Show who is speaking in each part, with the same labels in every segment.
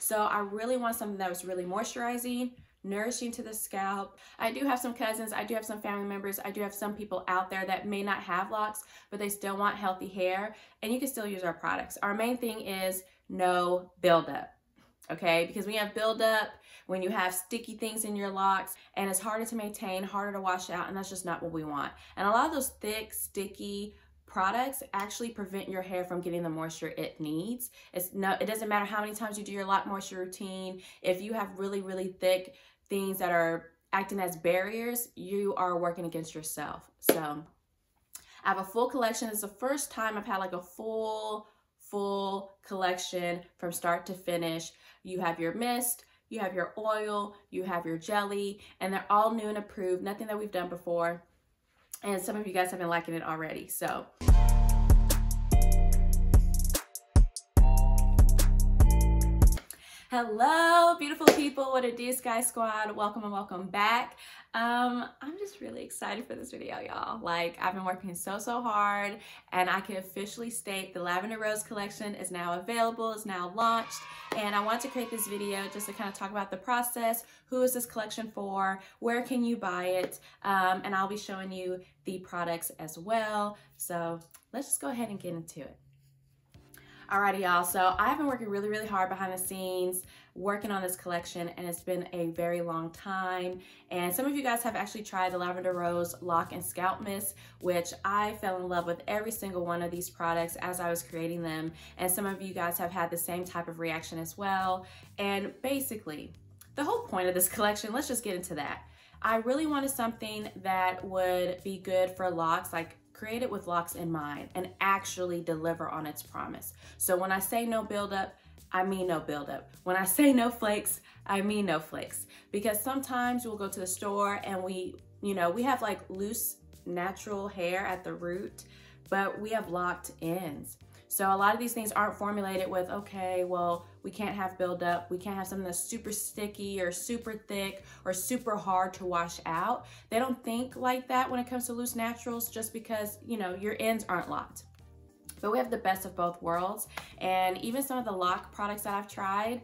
Speaker 1: So I really want something that was really moisturizing, nourishing to the scalp. I do have some cousins, I do have some family members, I do have some people out there that may not have locks, but they still want healthy hair, and you can still use our products. Our main thing is no buildup, okay? Because when you have buildup, when you have sticky things in your locks, and it's harder to maintain, harder to wash out, and that's just not what we want. And a lot of those thick, sticky products actually prevent your hair from getting the moisture it needs. It doesn't matter how many times you do your lock moisture routine. If you have really, really thick things that are acting as barriers, you are working against yourself. So I have a full collection. It's the first time I've had like a full collection from start to finish. You have your mist, you have your oil, you have your jelly, and they're all new and approved, nothing that we've done before. And some of you guys have been liking it already, so. Hello, beautiful people. What it do, Sky Squad? Welcome and welcome back. I'm just really excited for this video, y'all. Like, I've been working so hard, and I can officially state the Lavender Rose collection is now available, is now launched, and I want to create this video just to kind of talk about the process, who is this collection for, where can you buy it, and I'll be showing you the products as well. So let's just go ahead and get into it. Alrighty, y'all, so I've been working really hard behind the scenes working on this collection, and it's been a very long time. And some of you guys have actually tried the Lavender Rose Lock and Scalp Mist, which I fell in love with every single one of these products as I was creating them. And some of you guys have had the same type of reaction as well. And basically, the whole point of this collection, let's just get into that. I really wanted something that would be good for locks, like create it with locks in mind and actually deliver on its promise. So when I say no buildup, I mean no buildup. When I say no flakes, I mean no flakes. Because sometimes we'll go to the store and we have like loose natural hair at the root, but we have locked ends. So a lot of these things aren't formulated with, okay, well, we can't have buildup. We can't have something that's super sticky or super thick or super hard to wash out. They don't think like that when it comes to loose naturals, just because, your ends aren't locked. But we have the best of both worlds. And even some of the lock products that I've tried,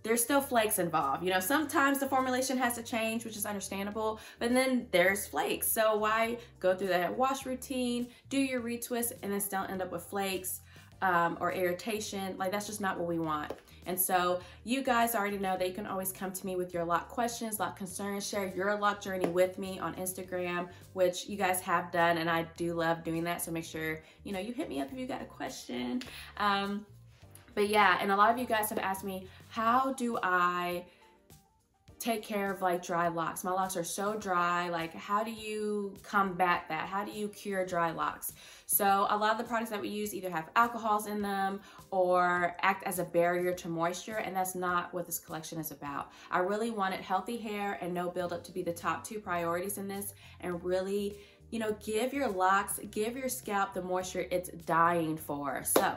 Speaker 1: there's still flakes involved. Sometimes the formulation has to change, which is understandable, but then there's flakes. So why go through that wash routine, do your retwist, and then still end up with flakes? Or irritation? Like, that's just not what we want. And so you guys already know that you can always come to me with your lock questions, lock concerns, share your lock journey with me on Instagram, which you guys have done, and I do love doing that. So make sure, you hit me up if you got a question. But yeah, and a lot of you guys have asked me, how do I take care of like dry locks? My locks are so dry. Like, how do you combat that? How do you cure dry locks? So a lot of the products that we use either have alcohols in them or act as a barrier to moisture, and that's not what this collection is about. I really wanted healthy hair and no buildup to be the top 2 priorities in this, and really, give your locks, give your scalp the moisture it's dying for. So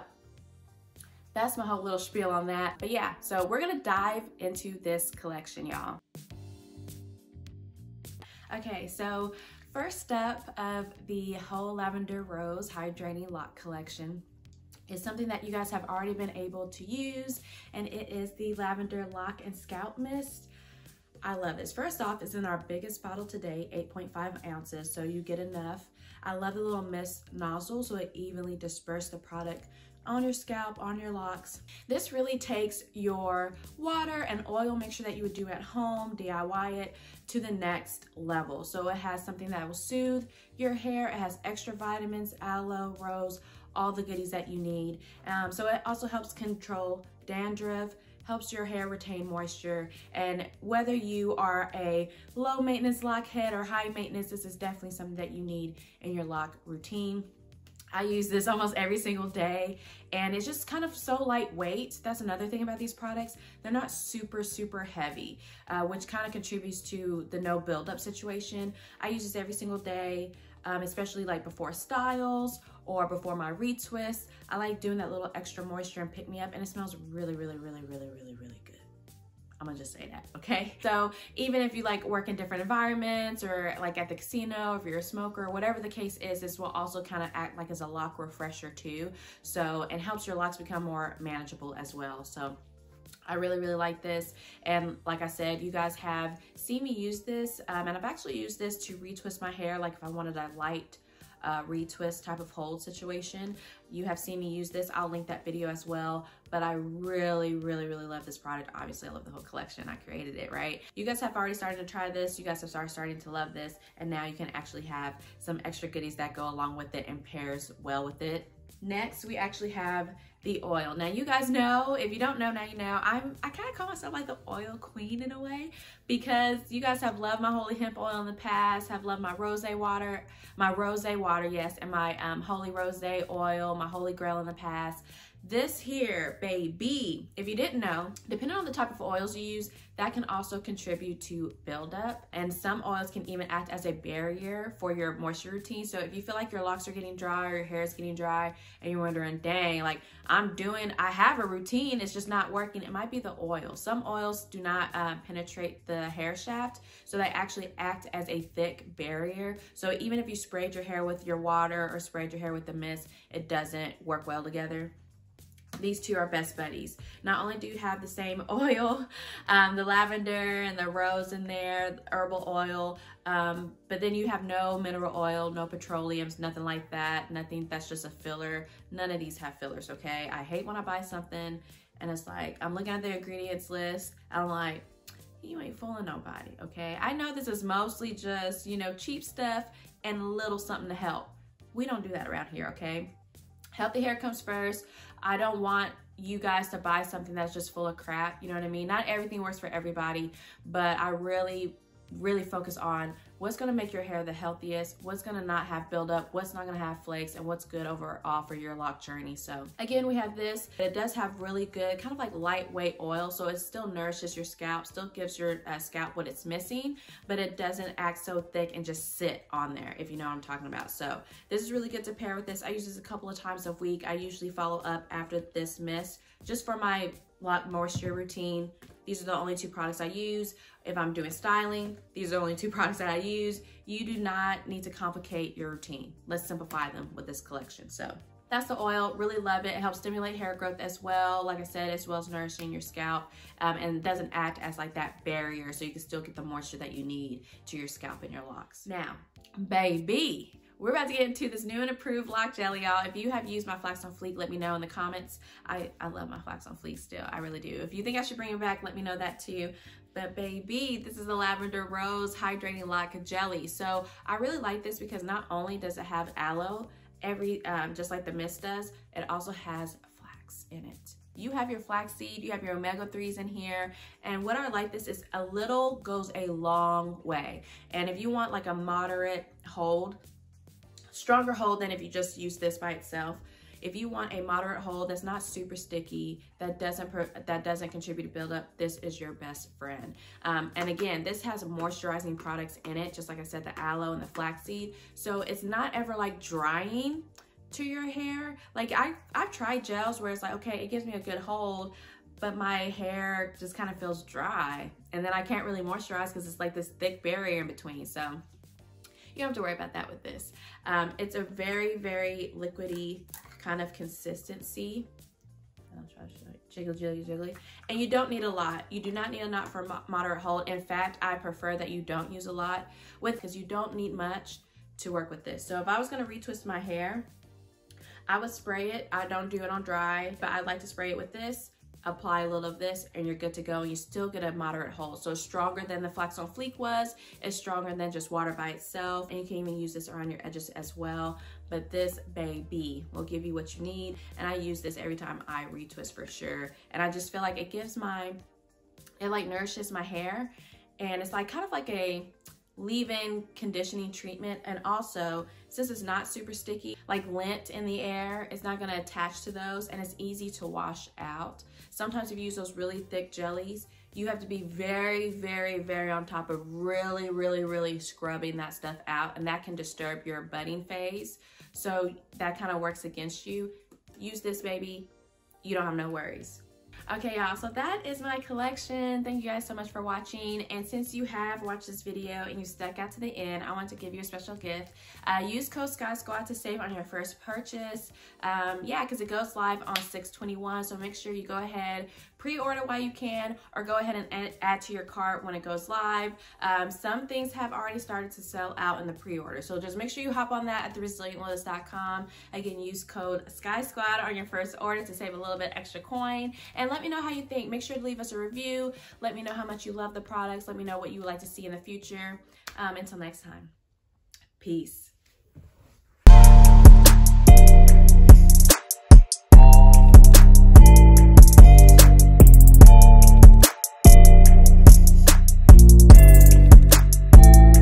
Speaker 1: that's my whole little spiel on that. But yeah, so we're gonna dive into this collection, y'all. Okay, so first up of the whole Lavender Rose Hydrating Lock collection is something that you guys have already been able to use, and it is the Lavender Lock and Scalp Mist. I love this. First off, it's in our biggest bottle today, 8.5 ounces, so you get enough. I love the little mist nozzle, so it evenly disperses the product on your scalp, on your locks. This really takes your water and oil mixture that you would do at home, DIY it, to the next level. So it has something that will soothe your hair. It has extra vitamins, aloe, rose, all the goodies that you need. So it also helps control dandruff, helps your hair retain moisture. And whether you are a low maintenance lock head or high maintenance, this is definitely something that you need in your lock routine. I use this almost every single day, and it's just kind of so lightweight. That's another thing about these products. They're not super heavy, which kind of contributes to the no buildup situation. I use this every single day, especially like before styles or before my retwist. I like doing that little extra moisture and pick me up, and it smells really good. I'm gonna just say that, okay? So even if you like work in different environments or like at the casino, if you're a smoker, whatever the case is, this will also kind of act like as a lock refresher too. So it helps your locks become more manageable as well. So I really, really like this. And like I said, you guys have seen me use this, and I've actually used this to retwist my hair. Like if I wanted a light retwist type of hold situation, you have seen me use this. I'll link that video as well. But I really, really, really love this product. Obviously, I love the whole collection. I created it, right? You guys have already started to try this. You guys have starting to love this. And now you can actually have some extra goodies that go along with it and pairs well with it. Next, we actually have the oil. Now, you guys know, if you don't know, now you know, I kind of call myself like the oil queen in a way, because you guys have loved my holy hemp oil in the past, have loved my rosé water, yes, and my holy rosé oil, my holy grail in the past. This here, baby, if you didn't know, depending on the type of oils you use, that can also contribute to buildup. And some oils can even act as a barrier for your moisture routine. So if you feel like your locks are getting dry or your hair is getting dry and you're wondering, dang, like I have a routine, it's just not working, it might be the oil. Some oils do not penetrate the hair shaft, so they actually act as a thick barrier. So even if you sprayed your hair with your water or sprayed your hair with the mist, it doesn't work well together. These two are best buddies. Not only do you have the same oil, the lavender and the rose in there, the herbal oil, but then you have no mineral oil, no petroleums, nothing like that, nothing that's just a filler. None of these have fillers, okay? I hate when I buy something and it's like, I'm looking at the ingredients list and I'm like, you ain't fooling nobody, okay? I know this is mostly just, you know, cheap stuff and a little something to help. We don't do that around here, okay? Healthy hair comes first. I don't want you guys to buy something that's just full of crap, you know what I mean? Not everything works for everybody, but I really focus on what's gonna make your hair the healthiest, what's gonna not have buildup, what's not gonna have flakes, and what's good overall for your lock journey. So again, we have this. It does have really good, kind of like lightweight oil, so it still nourishes your scalp, still gives your scalp what it's missing, but it doesn't act so thick and just sit on there, if you know what I'm talking about. So this is really good to pair with this. I use this a couple of times a week. I usually follow up after this mist just for my lock moisture routine. These are the only two products I use. If I'm doing styling, these are the only two products that I use. You do not need to complicate your routine. Let's simplify them with this collection. So that's the oil. Really love it. It helps stimulate hair growth as well. Like I said, as well as nourishing your scalp, and doesn't act as like that barrier, so you can still get the moisture that you need to your scalp and your locks. Now, baby, we're about to get into this new and improved lock jelly, y'all. If you have used my Flax on Fleek, let me know in the comments. I love my Flax on Fleek still. I really do. If you think I should bring it back, let me know that too. But baby, this is the Lavender Rose Hydrating Lock Jelly. So I really like this because not only does it have aloe, just like the mist does, it also has flax in it. You have your flaxseed, you have your omega-3s in here, and what I like this is a little goes a long way. And if you want like a moderate hold, stronger hold than if you just use this by itself. If you want a moderate hold that's not super sticky, that doesn't contribute to buildup, this is your best friend. And again, this has moisturizing products in it, just like I said, the aloe and the flaxseed. So it's not ever like drying to your hair. Like I've tried gels where it's like, okay, it gives me a good hold, but my hair just kind of feels dry. And then I can't really moisturize because it's like this thick barrier in between. So you don't have to worry about that with this. It's a very, very liquidy kind of consistency. I'll try to show you. Jiggly. And you don't need a lot. You do not need a lot for moderate hold. In fact, I prefer that you don't use a lot because you don't need much to work with this. So if I was gonna retwist my hair, I would spray it. I don't do it on dry, but I like to spray it with this. Apply a little of this and you're good to go. You still get a moderate hold. So it's stronger than the Flax on Fleek was. It's stronger than just water by itself. And you can even use this around your edges as well. But this baby will give you what you need. And I use this every time I retwist for sure. And I just feel like it like nourishes my hair. And it's like kind of like a leave-in conditioning treatment. And also, since it's not super sticky, like lint in the air, it's not gonna attach to those and it's easy to wash out. Sometimes if you use those really thick jellies, you have to be very, very, very on top of really scrubbing that stuff out, and that can disturb your budding phase. So that kind of works against you. Use this, baby. You don't have no worries. Okay, y'all, so that is my collection. Thank you guys so much for watching. And since you have watched this video and you stuck out to the end, I want to give you a special gift. Use code SkySquad to save on your first purchase. Yeah, because it goes live on 6/21, so make sure you go ahead, pre-order while you can, or go ahead and add to your cart when it goes live. Some things have already started to sell out in the pre-order, so just make sure you hop on that at theresilientlotus.com. Again, use code Sky Squad on your first order to save a little bit extra coin, and let me know how you think. Make sure to leave us a review. Let me know how much you love the products. Let me know what you would like to see in the future. Until next time, peace.